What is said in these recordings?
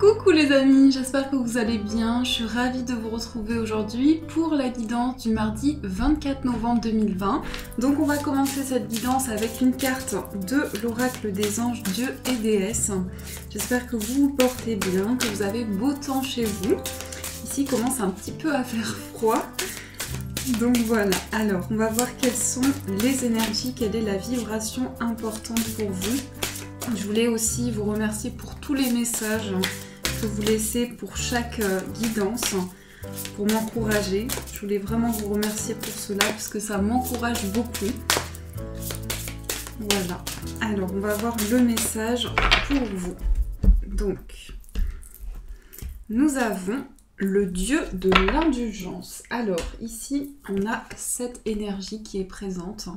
Coucou les amis, j'espère que vous allez bien. Je suis ravie de vous retrouver aujourd'hui pour la guidance du mardi 24 novembre 2020. Donc on va commencer cette guidance avec une carte de l'oracle des anges, dieux et déesses. J'espère que vous vous portez bien, que vous avez beau temps chez vous. Ici il commence un petit peu à faire froid. Donc voilà, alors on va voir quelles sont les énergies, quelle est la vibration importante pour vous. Je voulais aussi vous remercier pour tous les messages que vous laissez pour chaque guidance, pour m'encourager. Je voulais vraiment vous remercier pour cela parce que ça m'encourage beaucoup. Voilà, alors on va voir le message pour vous. Donc, nous avons le dieu de l'indulgence. Alors ici, on a cette énergie qui est présente.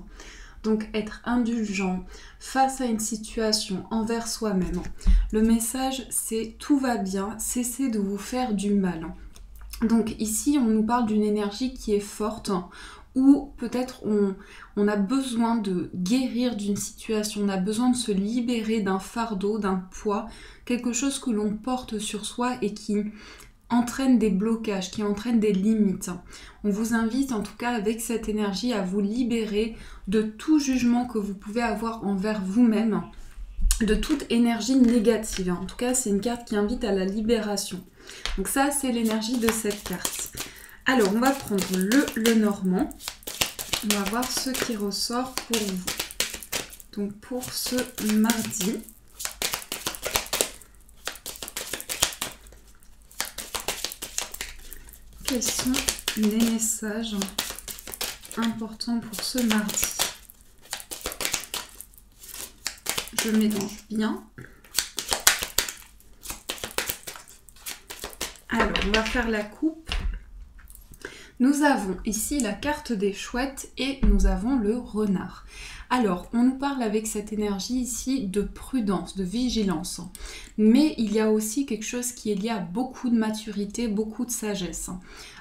Donc être indulgent face à une situation envers soi-même. Le message c'est tout va bien, cessez de vous faire du mal. Donc ici on nous parle d'une énergie qui est forte, ou peut-être on a besoin de guérir d'une situation, on a besoin de se libérer d'un fardeau, d'un poids, quelque chose que l'on porte sur soi et qui entraîne des blocages, qui entraîne des limites. On vous invite en tout cas avec cette énergie à vous libérer de tout jugement que vous pouvez avoir envers vous-même, de toute énergie négative. En tout cas, c'est une carte qui invite à la libération. Donc ça, c'est l'énergie de cette carte. Alors, on va prendre le normand. On va voir ce qui ressort pour vous. Donc pour ce mardi. Quels sont les messages importants pour ce mardi? Je mélange bien. Alors, on va faire la coupe. Nous avons ici la carte des chouettes et nous avons le renard. Alors, on nous parle avec cette énergie ici de prudence, de vigilance. Mais il y a aussi quelque chose qui est lié à beaucoup de maturité, beaucoup de sagesse.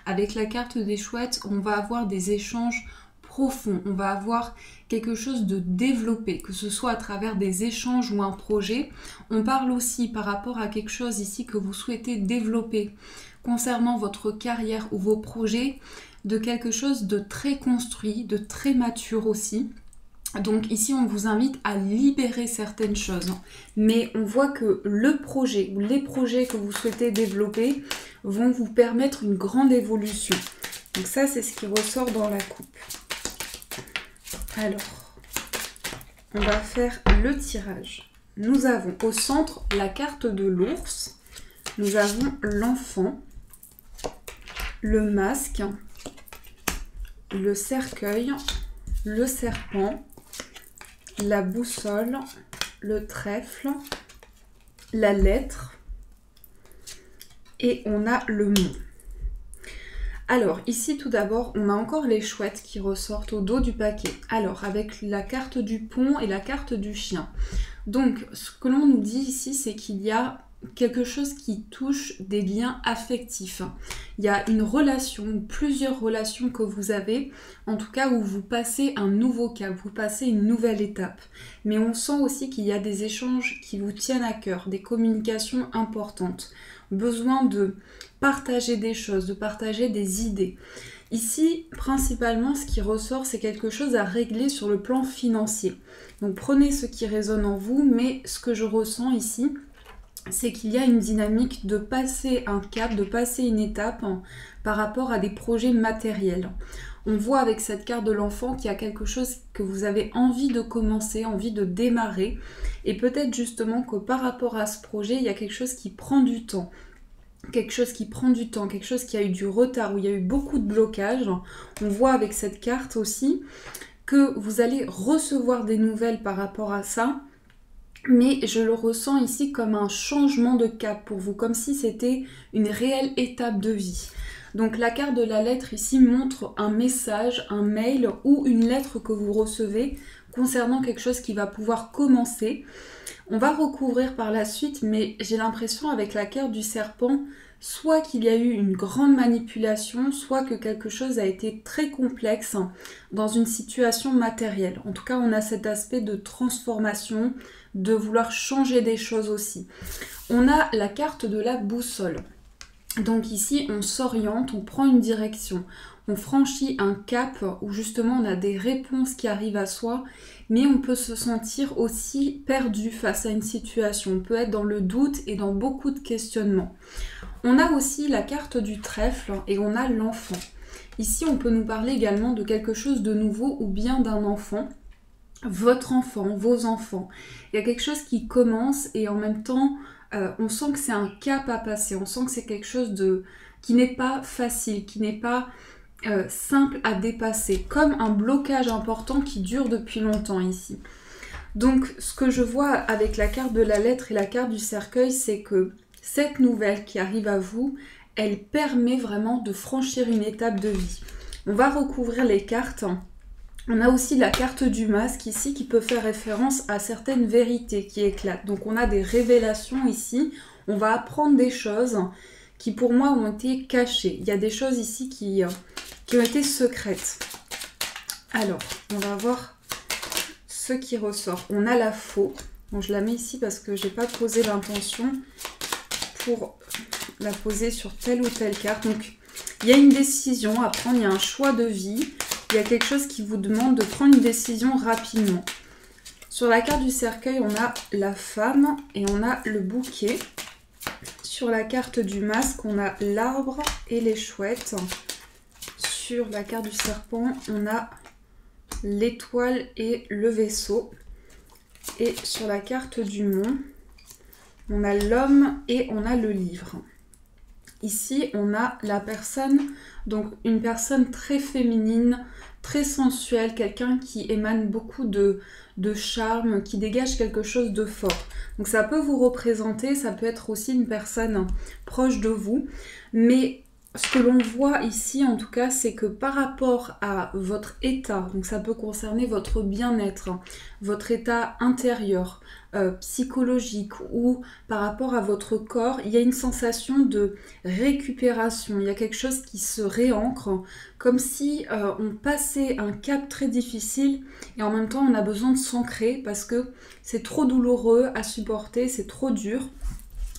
Avec la carte des chouettes, on va avoir des échanges profonds. On va avoir quelque chose de développé, que ce soit à travers des échanges ou un projet. On parle aussi par rapport à quelque chose ici que vous souhaitez développer concernant votre carrière ou vos projets, de quelque chose de très construit, de très mature aussi. Donc ici, on vous invite à libérer certaines choses. Mais on voit que le projet ou les projets que vous souhaitez développer vont vous permettre une grande évolution. Donc ça, c'est ce qui ressort dans la coupe. Alors, on va faire le tirage. Nous avons au centre la carte de l'ours. Nous avons l'enfant, le masque, le cercueil, le serpent, la boussole, le trèfle, la lettre et on a le mot. Alors ici tout d'abord on a encore les chouettes qui ressortent au dos du paquet. Alors avec la carte du pont et la carte du chien. Donc ce que l'on nous dit ici c'est qu'il y a quelque chose qui touche des liens affectifs. Il y a une relation, plusieurs relations que vous avez, en tout cas où vous passez un nouveau cap, vous passez une nouvelle étape. Mais on sent aussi qu'il y a des échanges qui vous tiennent à cœur, des communications importantes, besoin de partager des choses, de partager des idées. Ici, principalement, ce qui ressort, c'est quelque chose à régler sur le plan financier. Donc prenez ce qui résonne en vous, mais ce que je ressens ici, c'est qu'il y a une dynamique de passer un cap, de passer une étape par rapport à des projets matériels. On voit avec cette carte de l'enfant qu'il y a quelque chose que vous avez envie de commencer, envie de démarrer. Et peut-être justement que par rapport à ce projet, il y a quelque chose qui prend du temps. Quelque chose qui prend du temps, quelque chose qui a eu du retard, où il y a eu beaucoup de blocages. On voit avec cette carte aussi que vous allez recevoir des nouvelles par rapport à ça. Mais je le ressens ici comme un changement de cap pour vous, comme si c'était une réelle étape de vie. Donc la carte de la lettre ici montre un message, un mail ou une lettre que vous recevez concernant quelque chose qui va pouvoir commencer. On va recouvrir par la suite, mais j'ai l'impression avec la carte du serpent, soit qu'il y a eu une grande manipulation, soit que quelque chose a été très complexe dans une situation matérielle. En tout cas, on a cet aspect de transformation, de vouloir changer des choses aussi. On a la carte de la boussole. Donc ici, on s'oriente, on prend une direction, on franchit un cap où justement on a des réponses qui arrivent à soi, mais on peut se sentir aussi perdu face à une situation. On peut être dans le doute et dans beaucoup de questionnements. On a aussi la carte du trèfle et on a l'enfant. Ici, on peut nous parler également de quelque chose de nouveau ou bien d'un enfant. Votre enfant, vos enfants. Il y a quelque chose qui commence et en même temps, on sent que c'est un cap à passer. On sent que c'est quelque chose qui n'est pas facile, qui n'est pas simple à dépasser. Comme un blocage important qui dure depuis longtemps ici. Donc, ce que je vois avec la carte de la lettre et la carte du cercueil, c'est que cette nouvelle qui arrive à vous, elle permet vraiment de franchir une étape de vie. On va recouvrir les cartes. On a aussi la carte du masque ici qui peut faire référence à certaines vérités qui éclatent. Donc on a des révélations ici, on va apprendre des choses qui pour moi ont été cachées. Il y a des choses ici qui ont été secrètes. Alors, on va voir ce qui ressort. On a la faux. Bon, je la mets ici parce que je n'ai pas posé l'intention pour la poser sur telle ou telle carte. Donc il y a une décision à prendre, il y a un choix de vie. Il y a quelque chose qui vous demande de prendre une décision rapidement. Sur la carte du cercueil, on a la femme et on a le bouquet. Sur la carte du masque, on a l'arbre et les chouettes. Sur la carte du serpent, on a l'étoile et le vaisseau. Et sur la carte du mont, on a l'homme et on a le livre. Ici, on a la personne, donc une personne très féminine, très sensuelle, quelqu'un qui émane beaucoup de charme, qui dégage quelque chose de fort. Donc ça peut vous représenter, ça peut être aussi une personne proche de vous, mais ce que l'on voit ici en tout cas, c'est que par rapport à votre état, donc ça peut concerner votre bien-être, votre état intérieur, psychologique ou par rapport à votre corps, il y a une sensation de récupération, il y a quelque chose qui se réancre, comme si on passait un cap très difficile et en même temps on a besoin de s'ancrer parce que c'est trop douloureux à supporter, c'est trop dur.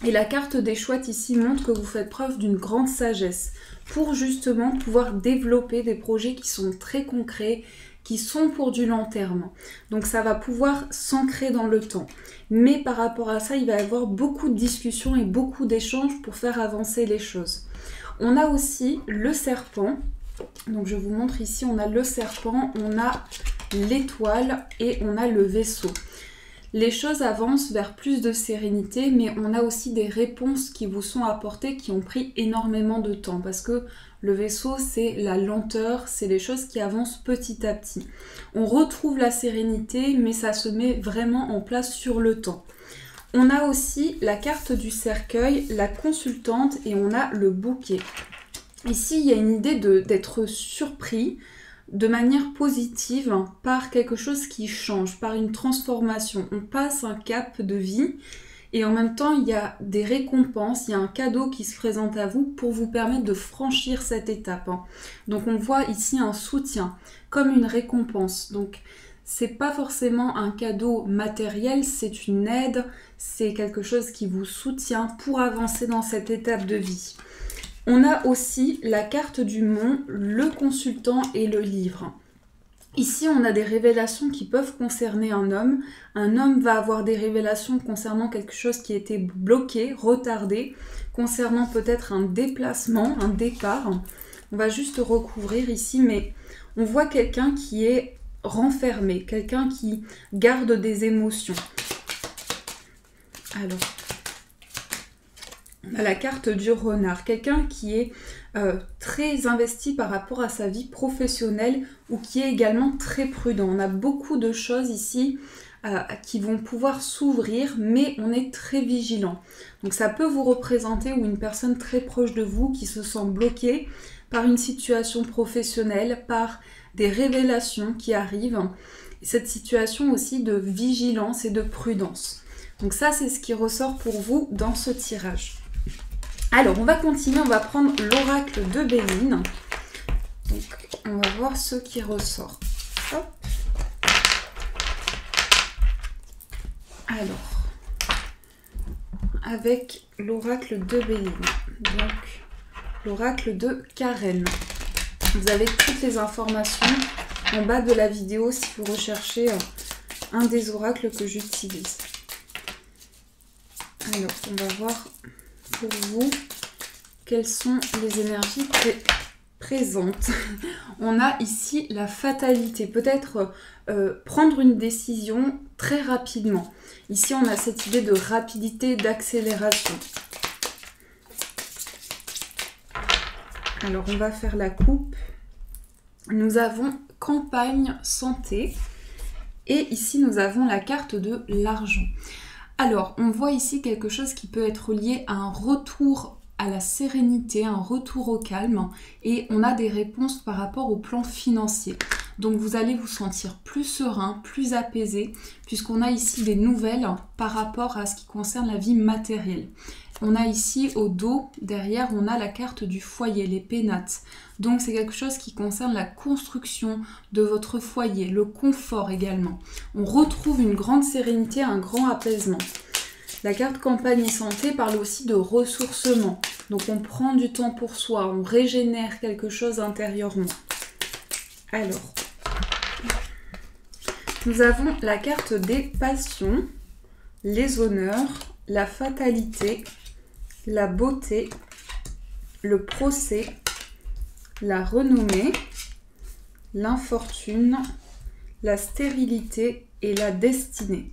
Et la carte des chouettes ici montre que vous faites preuve d'une grande sagesse pour justement pouvoir développer des projets qui sont très concrets, qui sont pour du long terme. Donc ça va pouvoir s'ancrer dans le temps. Mais par rapport à ça, il va y avoir beaucoup de discussions et beaucoup d'échanges pour faire avancer les choses. On a aussi le serpent. Donc je vous montre ici, on a le serpent, on a l'étoile et on a le vaisseau. Les choses avancent vers plus de sérénité, mais on a aussi des réponses qui vous sont apportées qui ont pris énormément de temps parce que le vaisseau, c'est la lenteur, c'est les choses qui avancent petit à petit. On retrouve la sérénité, mais ça se met vraiment en place sur le temps. On a aussi la carte du cercueil, la consultante et on a le bouquet. Ici, il y a une idée d'être surpris de manière positive par quelque chose qui change, par une transformation. On passe un cap de vie et en même temps, il y a des récompenses, il y a un cadeau qui se présente à vous pour vous permettre de franchir cette étape. Donc on voit ici un soutien, comme une récompense. Donc c'est pas forcément un cadeau matériel, c'est une aide, c'est quelque chose qui vous soutient pour avancer dans cette étape de vie. On a aussi la carte du mont, le consultant et le livre. Ici, on a des révélations qui peuvent concerner un homme. Un homme va avoir des révélations concernant quelque chose qui était bloqué, retardé, concernant peut-être un déplacement, un départ. On va juste recouvrir ici, mais on voit quelqu'un qui est renfermé, quelqu'un qui garde des émotions. Alors, on a la carte du renard, quelqu'un qui est très investi par rapport à sa vie professionnelle ou qui est également très prudent. On a beaucoup de choses ici qui vont pouvoir s'ouvrir, mais on est très vigilant. Donc ça peut vous représenter ou une personne très proche de vous qui se sent bloquée par une situation professionnelle, par des révélations qui arrivent. Cette situation aussi de vigilance et de prudence. Donc ça, c'est ce qui ressort pour vous dans ce tirage. Alors, on va continuer, on va prendre l'oracle de Béline. Donc, on va voir ce qui ressort. Hop. avec l'oracle de Béline. Donc, l'oracle de Karen. Vous avez toutes les informations en bas de la vidéo si vous recherchez un des oracles que j'utilise. Alors, on va voir pour vous quelles sont les énergies présentes. On a ici la fatalité, peut-être prendre une décision très rapidement. Ici, on a cette idée de rapidité, d'accélération. Alors, on va faire la coupe. Nous avons campagne santé. Et ici, nous avons la carte de l'argent. Alors, on voit ici quelque chose qui peut être lié à un retour à la sérénité, un retour au calme. Et on a des réponses par rapport au plan financier. Donc, vous allez vous sentir plus serein, plus apaisé, puisqu'on a ici des nouvelles par rapport à ce qui concerne la vie matérielle. On a ici au dos, derrière, on a la carte du foyer, les pénates. Donc c'est quelque chose qui concerne la construction de votre foyer, le confort également. On retrouve une grande sérénité, un grand apaisement. La carte campagne et santé parle aussi de ressourcement. Donc on prend du temps pour soi, on régénère quelque chose intérieurement. Alors, nous avons la carte des passions, les honneurs, la fatalité, la beauté, le procès, la renommée, l'infortune, la stérilité et la destinée.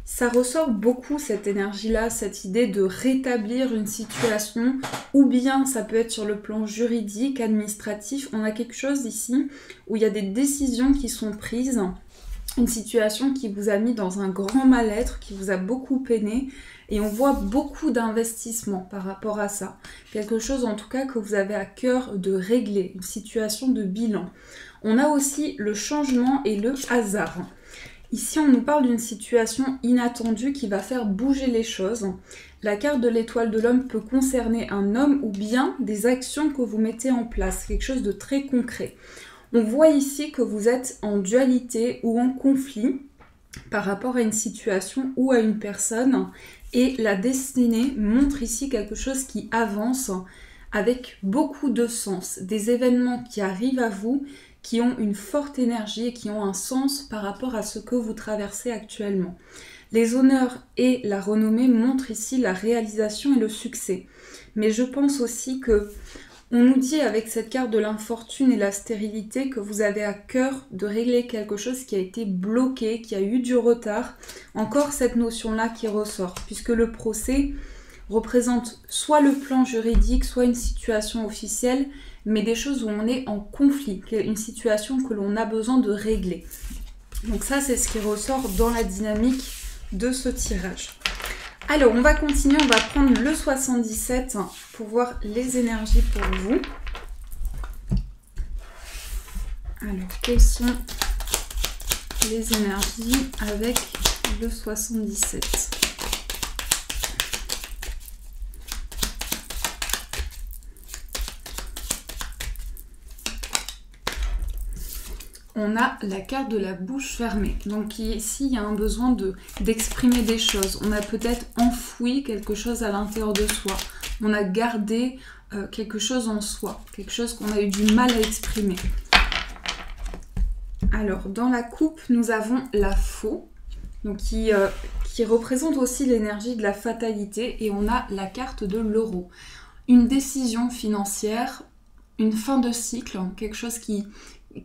Ça ressort beaucoup cette énergie-là, cette idée de rétablir une situation, ou bien ça peut être sur le plan juridique, administratif. On a quelque chose ici où il y a des décisions qui sont prises, une situation qui vous a mis dans un grand mal-être, qui vous a beaucoup peiné, et on voit beaucoup d'investissement par rapport à ça. Quelque chose en tout cas que vous avez à cœur de régler, une situation de bilan. On a aussi le changement et le hasard. Ici, on nous parle d'une situation inattendue qui va faire bouger les choses. La carte de l'étoile de l'homme peut concerner un homme ou bien des actions que vous mettez en place, quelque chose de très concret. On voit ici que vous êtes en dualité ou en conflit par rapport à une situation ou à une personne. Et la destinée montre ici quelque chose qui avance avec beaucoup de sens. Des événements qui arrivent à vous, qui ont une forte énergie et qui ont un sens par rapport à ce que vous traversez actuellement. Les honneurs et la renommée montrent ici la réalisation et le succès. Mais je pense aussi que on nous dit avec cette carte de l'infortune et la stérilité que vous avez à cœur de régler quelque chose qui a été bloqué, qui a eu du retard. Encore cette notion-là qui ressort, puisque le procès représente soit le plan juridique, soit une situation officielle, mais des choses où on est en conflit, une situation que l'on a besoin de régler. Donc ça, c'est ce qui ressort dans la dynamique de ce tirage. Alors, on va continuer, on va prendre le 77 pour voir les énergies pour vous. Alors, quelles sont les énergies avec le 77 ? On a la carte de la bouche fermée. Donc ici, il y a un besoin d'exprimer des choses. On a peut-être enfoui quelque chose à l'intérieur de soi. On a gardé quelque chose en soi. Quelque chose qu'on a eu du mal à exprimer. Alors, dans la coupe, nous avons la faux. Donc qui représente aussi l'énergie de la fatalité. Et on a la carte de l'euro. Une décision financière, une fin de cycle, quelque chose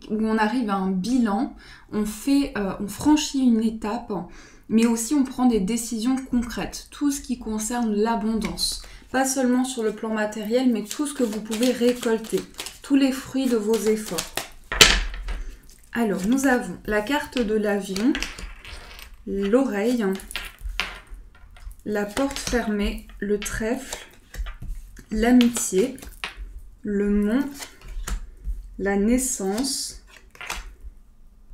où on arrive à un bilan, on franchit une étape, mais aussi on prend des décisions concrètes, tout ce qui concerne l'abondance, pas seulement sur le plan matériel, mais tout ce que vous pouvez récolter, tous les fruits de vos efforts. Alors, nous avons la carte de l'avion, l'oreille, la porte fermée, le trèfle, l'amitié, le mont, la naissance,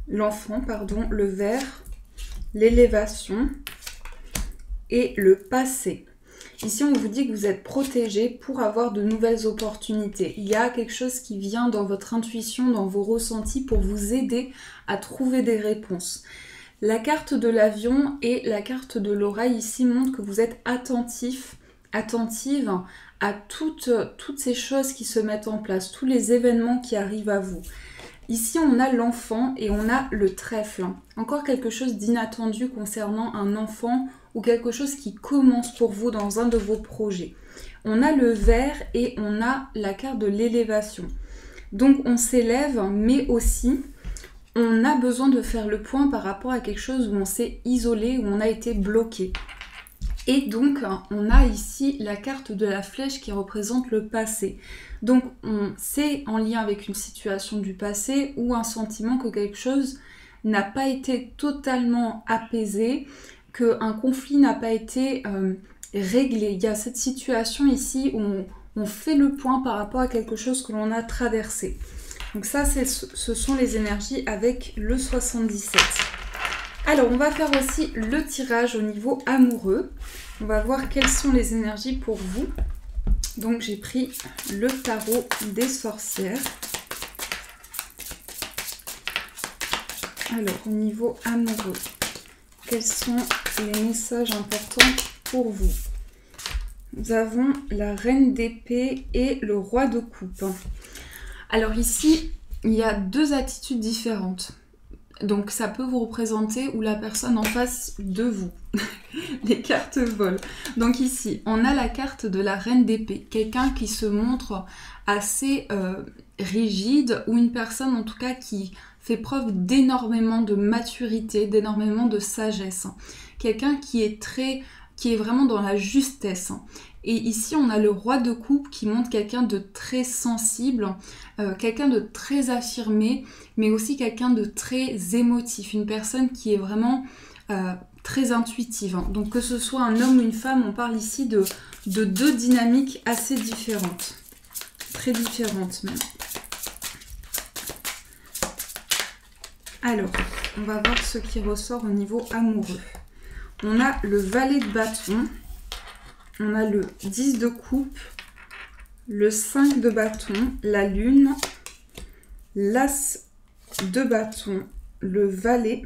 l'enfant, le ver, l'élévation et le passé. Ici, on vous dit que vous êtes protégé pour avoir de nouvelles opportunités. Il y a quelque chose qui vient dans votre intuition, dans vos ressentis pour vous aider à trouver des réponses. La carte de l'avion et la carte de l'oreille ici montrent que vous êtes attentif, attentive à toutes ces choses qui se mettent en place, tous les événements qui arrivent à vous. Ici, on a l'enfant et on a le trèfle. Encore quelque chose d'inattendu concernant un enfant ou quelque chose qui commence pour vous dans un de vos projets. On a le ver et on a la carte de l'élévation. Donc, on s'élève, mais aussi, on a besoin de faire le point par rapport à quelque chose où on s'est isolé, où on a été bloqué. Et donc, on a ici la carte de la flèche qui représente le passé. Donc, c'est en lien avec une situation du passé ou un sentiment que quelque chose n'a pas été totalement apaisé, qu'un conflit n'a pas été réglé. Il y a cette situation ici où on fait le point par rapport à quelque chose que l'on a traversé. Donc ça, ce sont les énergies avec le 77. Alors, on va faire aussi le tirage au niveau amoureux. On va voir quelles sont les énergies pour vous. Donc, j'ai pris le tarot des sorcières. Alors, au niveau amoureux, quels sont les messages importants pour vous? Nous avons la reine d'épée et le roi de coupe. Alors ici, il y a deux attitudes différentes. Donc ça peut vous représenter ou la personne en face de vous. Les cartes volent. Donc ici, on a la carte de la reine d'épée. Quelqu'un qui se montre assez rigide ou une personne en tout cas qui fait preuve d'énormément de maturité, d'énormément de sagesse. Quelqu'un qui est vraiment dans la justesse. Et ici, on a le roi de coupe qui montre quelqu'un de très sensible, quelqu'un de très affirmé, mais aussi quelqu'un de très émotif, une personne qui est vraiment très intuitive. Donc que ce soit un homme ou une femme, on parle ici de deux dynamiques assez différentes, très différentes même. Alors, on va voir ce qui ressort au niveau amoureux. On a le valet de bâton. On a le 10 de coupe, le 5 de bâton, la lune, l'as de bâton, le valet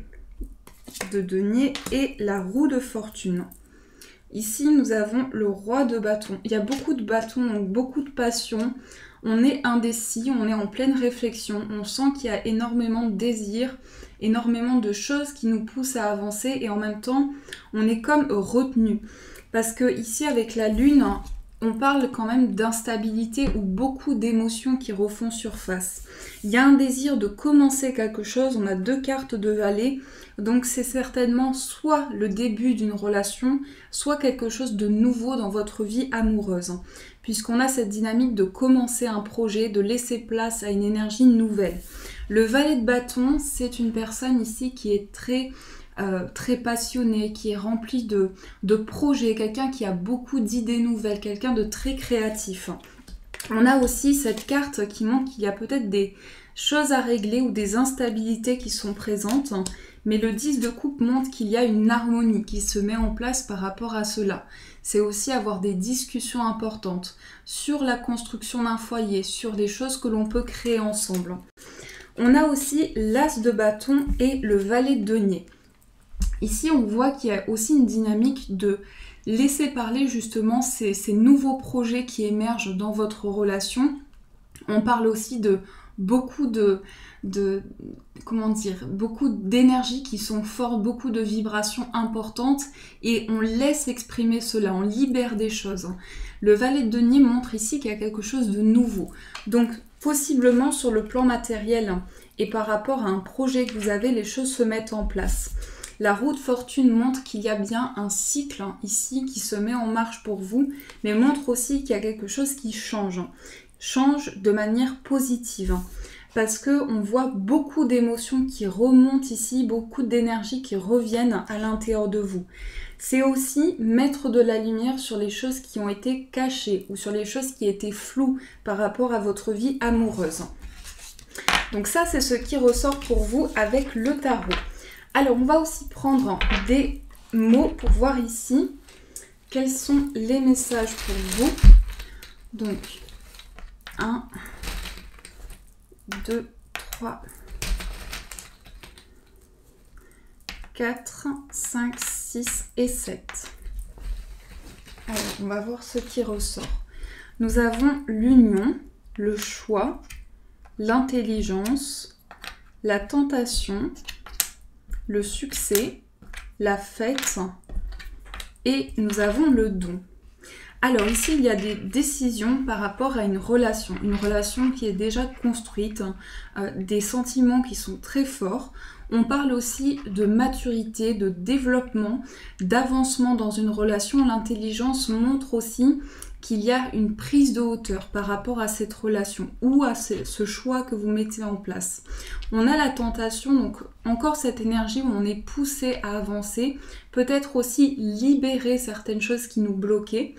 de denier et la roue de fortune. Ici, nous avons le roi de bâton. Il y a beaucoup de bâtons, donc beaucoup de passion. On est indécis, on est en pleine réflexion. On sent qu'il y a énormément de désir, énormément de choses qui nous poussent à avancer et en même temps, on est comme retenu. Parce que ici, avec la lune, on parle quand même d'instabilité ou beaucoup d'émotions qui refont surface. Il y a un désir de commencer quelque chose, on a deux cartes de valet, donc c'est certainement soit le début d'une relation, soit quelque chose de nouveau dans votre vie amoureuse. Puisqu'on a cette dynamique de commencer un projet, de laisser place à une énergie nouvelle. Le valet de bâton, c'est une personne ici qui est très passionné, qui est rempli de projets, quelqu'un qui a beaucoup d'idées nouvelles, quelqu'un de très créatif. On a aussi cette carte qui montre qu'il y a peut-être des choses à régler ou des instabilités qui sont présentes, mais le 10 de coupe montre qu'il y a une harmonie qui se met en place par rapport à cela. C'est aussi avoir des discussions importantes sur la construction d'un foyer, sur des choses que l'on peut créer ensemble. On a aussi l'as de bâton et le valet de denier. Ici, on voit qu'il y a aussi une dynamique de laisser parler justement ces nouveaux projets qui émergent dans votre relation. On parle aussi de beaucoup beaucoup d'énergie qui sont fortes, beaucoup de vibrations importantes et on laisse exprimer cela, on libère des choses. Le valet de denier montre ici qu'il y a quelque chose de nouveau. Donc, possiblement sur le plan matériel et par rapport à un projet que vous avez, les choses se mettent en place. La roue de fortune montre qu'il y a bien un cycle ici qui se met en marche pour vous, mais montre aussi qu'il y a quelque chose qui change de manière positive. Parce qu'on voit beaucoup d'émotions qui remontent ici, beaucoup d'énergie qui reviennent à l'intérieur de vous. C'est aussi mettre de la lumière sur les choses qui ont été cachées ou sur les choses qui étaient floues par rapport à votre vie amoureuse. Donc ça, c'est ce qui ressort pour vous avec le tarot. Alors, on va aussi prendre des mots pour voir ici quels sont les messages pour vous. Donc, 1, 2, 3, 4, 5, 6 et 7. Alors, on va voir ce qui ressort. Nous avons l'union, le choix, l'intelligence, la tentation, le succès, la fête et nous avons le don. Alors ici, il y a des décisions par rapport à une relation qui est déjà construite, des sentiments qui sont très forts. On parle aussi de maturité, de développement, d'avancement dans une relation. L'intelligence montre aussi qu'il y a une prise de hauteur par rapport à cette relation ou à ce choix que vous mettez en place. On a la tentation, donc encore cette énergie où on est poussé à avancer, peut-être aussi libérer certaines choses qui nous bloquaient.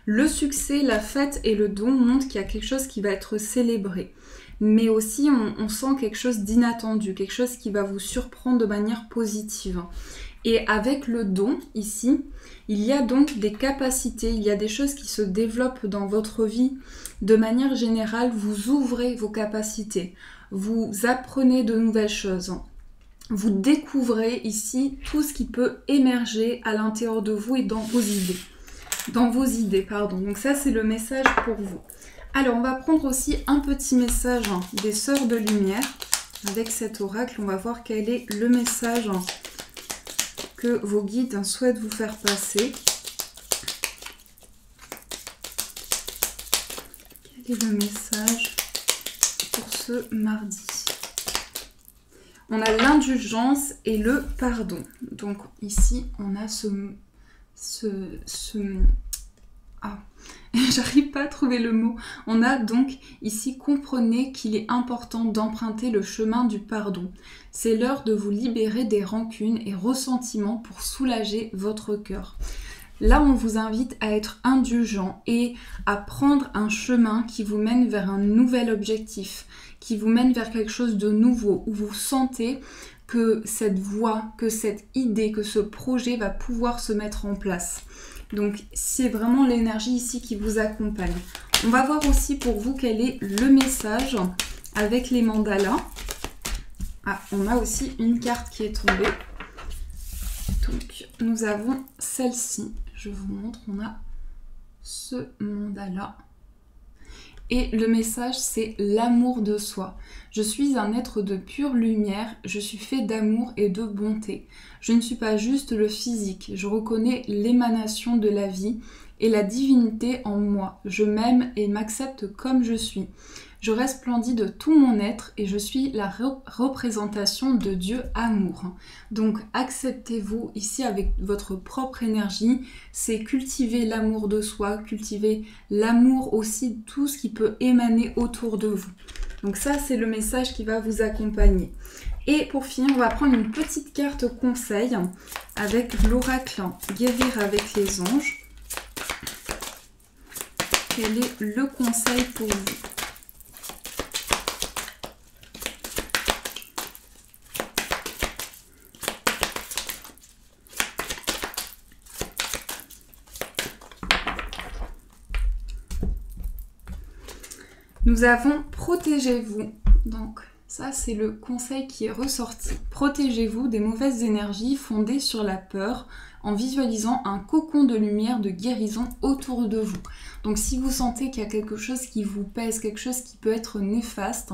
Le succès, la fête et le don montrent qu'il y a quelque chose qui va être célébré. Mais aussi on sent quelque chose d'inattendu, quelque chose qui va vous surprendre de manière positive. Et avec le don, ici, il y a donc des capacités, il y a des choses qui se développent dans votre vie. De manière générale, vous ouvrez vos capacités, vous apprenez de nouvelles choses. Vous découvrez ici tout ce qui peut émerger à l'intérieur de vous et dans vos idées. Donc ça, c'est le message pour vous. Alors, on va prendre aussi un petit message des Sœurs de Lumière. Avec cet oracle, on va voir quel est le message que vos guides souhaitent vous faire passer. Quel est le message pour ce mardi? On a l'indulgence et le pardon. Donc ici, on a j'arrive pas à trouver le mot. On a donc ici, comprenez qu'il est important d'emprunter le chemin du pardon. C'est l'heure de vous libérer des rancunes et ressentiments pour soulager votre cœur. Là, on vous invite à être indulgent et à prendre un chemin qui vous mène vers un nouvel objectif, qui vous mène vers quelque chose de nouveau, où vous sentez que cette voie, que cette idée, que ce projet va pouvoir se mettre en place. Donc, c'est vraiment l'énergie ici qui vous accompagne. On va voir aussi pour vous quel est le message avec les mandalas. Ah, on a aussi une carte qui est tombée. Donc, nous avons celle-ci. Je vous montre, on a ce mandala. Et le message, c'est l'amour de soi. Je suis un être de pure lumière, je suis fait d'amour et de bonté. Je ne suis pas juste le physique, je reconnais l'émanation de la vie et la divinité en moi. Je m'aime et m'accepte comme je suis. Je resplendis de tout mon être et je suis la représentation de Dieu amour. Donc acceptez-vous ici avec votre propre énergie, c'est cultiver l'amour de soi, cultiver l'amour aussi de tout ce qui peut émaner autour de vous. Donc ça, c'est le message qui va vous accompagner. Et pour finir, on va prendre une petite carte conseil avec l'oracle Guérir avec les anges. Quel est le conseil pour vous ? Nous avons protégez-vous. Donc ça, c'est le conseil qui est ressorti. Protégez-vous des mauvaises énergies fondées sur la peur en visualisant un cocon de lumière de guérison autour de vous. Donc si vous sentez qu'il y a quelque chose qui vous pèse, quelque chose qui peut être néfaste,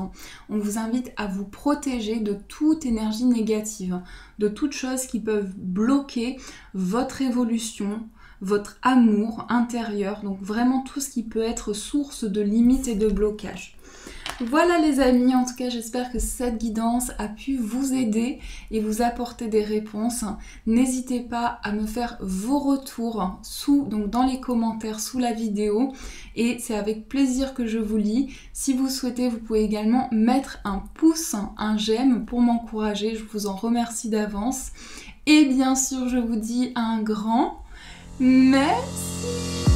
on vous invite à vous protéger de toute énergie négative, de toutes choses qui peuvent bloquer votre évolution, votre amour intérieur, donc vraiment tout ce qui peut être source de limites et de blocages. Voilà les amis, en tout cas j'espère que cette guidance a pu vous aider et vous apporter des réponses. N'hésitez pas à me faire vos retours donc dans les commentaires sous la vidéo et c'est avec plaisir que je vous lis. Si vous souhaitez, vous pouvez également mettre un pouce, un j'aime pour m'encourager, je vous en remercie d'avance. Et bien sûr, je vous dis un grand merci.